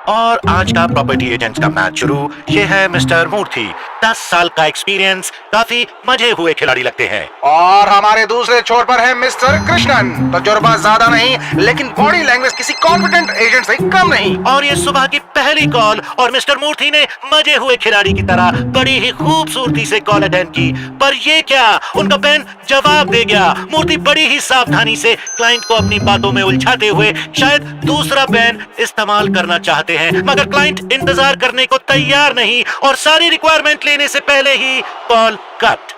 और आज का प्रॉपर्टी एजेंट्स का मैच शुरू। ये है मिस्टर मूर्ति, 10 साल का एक्सपीरियंस, काफी मजे हुए खिलाड़ी लगते हैं। और हमारे दूसरे छोर पर है मिस्टर कृष्णन, तजुर्बा ज्यादा नहीं लेकिन बॉडी लैंग्वेज किसी कॉन्फिडेंट एजेंट से कम नहीं। और ये सुबह की पहली कॉल और मिस्टर मूर्ति ने मजे हुए खिलाड़ी की तरह बड़ी ही खूबसूरती से कॉल अटेंड की, पर ये क्या, उनका पेन जवाब दे गया। मूर्ति बड़ी ही सावधानी से क्लाइंट को अपनी बातों में उलझाते हुए शायद दूसरा पेन इस्तेमाल करना चाहते हैं, मगर क्लाइंट इंतजार करने को तैयार नहीं और सारी रिक्वायरमेंट लेने से पहले ही कॉल कट।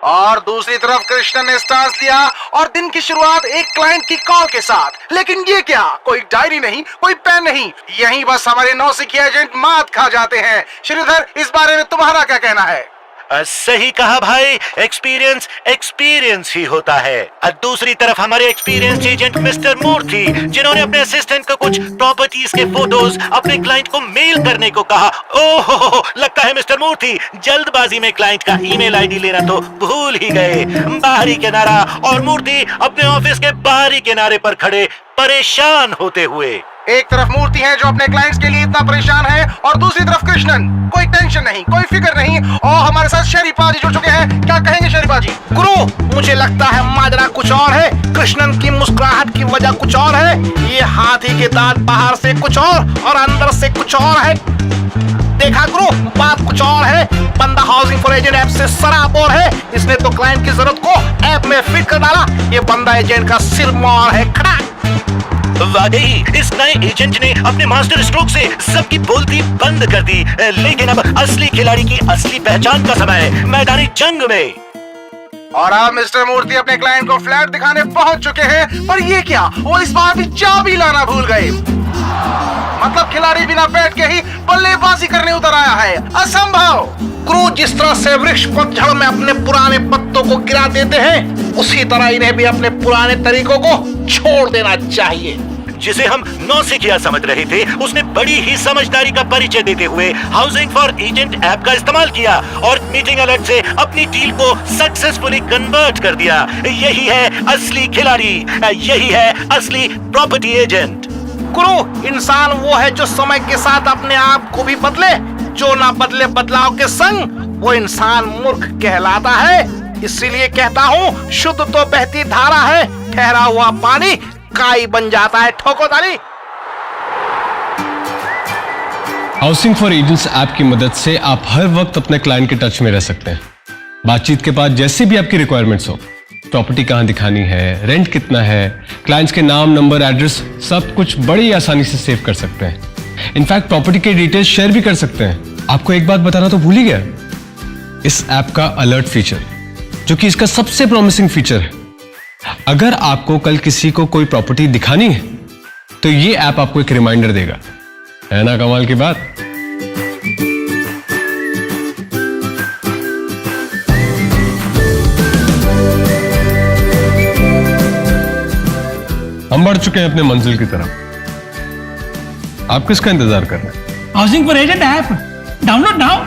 और दूसरी तरफ कृष्णन ने स्टांस लिया और दिन की शुरुआत एक क्लाइंट की कॉल के साथ। लेकिन ये क्या, कोई डायरी नहीं, कोई पेन नहीं, यहीं बस हमारे नौसिखिया एजेंट मात खा जाते हैं। श्रीधर, इस बारे में तुम्हारा क्या कहना है? सही कहा भाई, एक्सपीरियंस ही होता है। दूसरी तरफ हमारे एक्सपीरियंस एजेंट मिस्टर मूर्ति, जिन्होंने अपने असिस्टेंट को कुछ प्रॉपर्टीज के फोटोज अपने क्लाइंट को मेल करने को कहा। ओहो, लगता है मिस्टर मूर्ति जल्दबाजी में क्लाइंट का ईमेल आईडी लेना तो भूल ही गए। बाहरी किनारा और मूर्ति अपने ऑफिस के बाहरी किनारे पर खड़े परेशान होते हुए। एक तरफ मूर्ति है जो अपने क्लाइंट्स के लिए इतना परेशान है और दूसरी तरफ कृष्णन, कोई टेंशन नहीं, कोई फिक्र नहीं। और हमारे साथ शरीफा जी जुड़ चुके हैं। क्या कहेंगे शरीफा जी? गुरु, मुझे लगता है माजरा कुछ और है। कृष्णन की मुस्कुराहट की वजह कुछ और है। ये हाथी के दांत बाहर से कुछ और अंदर से कुछ और है। देखा गुरु, बात कुछ और है। बंदा हाउसिंग फॉर एजेंट ऐप से सराबोर है। इसने तो क्लाइंट की जरूरत को ऐप में फिट कर डाला। ये बंदा एजेंट का सिर मार है। खड़ा वाकई इस नए एजेंट ने अपने मास्टर स्ट्रोक से सबकी बोलती बंद कर दी। लेकिन अब असली खिलाड़ी की असली पहचान का समय है, मैदानी जंग में। और अब मिस्टर मूर्ति अपने क्लाइंट को फ्लैट दिखाने पहुंच चुके हैं, पर ये क्या, वो इस बार भी चाबी लाना भूल गए। मतलब खिलाड़ी बिना बैट के ही बल्लेबाजी करने उतर आया है। असंभव। गुरु, जिस तरह से वृक्ष पतझड़ में अपने पुराने पत्तों को गिरा देते हैं, उसी तरह इन्हें भी अपने पुराने तरीकों को छोड़ देना चाहिए। जिसे हम नौसिखिया समझ रहे थे, उसने बड़ी ही समझदारी का परिचय देते हुए हाउसिंग फॉर एजेंट ऐप का इस्तेमाल किया और मीटिंग अलर्ट से अपनी डील को सक्सेसफुली कन्वर्ट कर दिया। यही है असली खिलाड़ी, यही है असली प्रॉपर्टी एजेंट। गुरु, इंसान वो है जो समय के साथ अपने आप को भी बदले। जो ना बदले बदलाव के संग, वो इंसान मूर्ख कहलाता है। इसीलिए कहता हूँ, शुद्ध तो बहती धारा है, ठहरा हुआ पानी काई बन जाता है। ठोको ताली। हाउसिंग फॉर एजेंट्स ऐप की मदद से आप हर वक्त अपने क्लाइंट के टच में रह सकते हैं। बातचीत के बाद जैसे भी आपकी रिक्वायरमेंट्स हो, प्रॉपर्टी कहां दिखानी है, रेंट कितना है, क्लाइंट्स के नाम, नंबर, एड्रेस, सब कुछ बड़ी आसानी से सेव कर सकते हैं। इनफैक्ट प्रॉपर्टी के डिटेल्स शेयर भी कर सकते हैं। आपको एक बात बताना तो भूल ही गया, इस ऐप का अलर्ट फीचर, जो कि इसका सबसे प्रॉमिसिंग फीचर है। अगर आपको कल किसी को कोई प्रॉपर्टी दिखानी है तो ये ऐप आपको एक रिमाइंडर देगा। है ना कमाल की बात? हम बढ़ चुके हैं अपने मंजिल की तरफ। आप किसका इंतजार कर रहे हैं? Housing for agent app download now.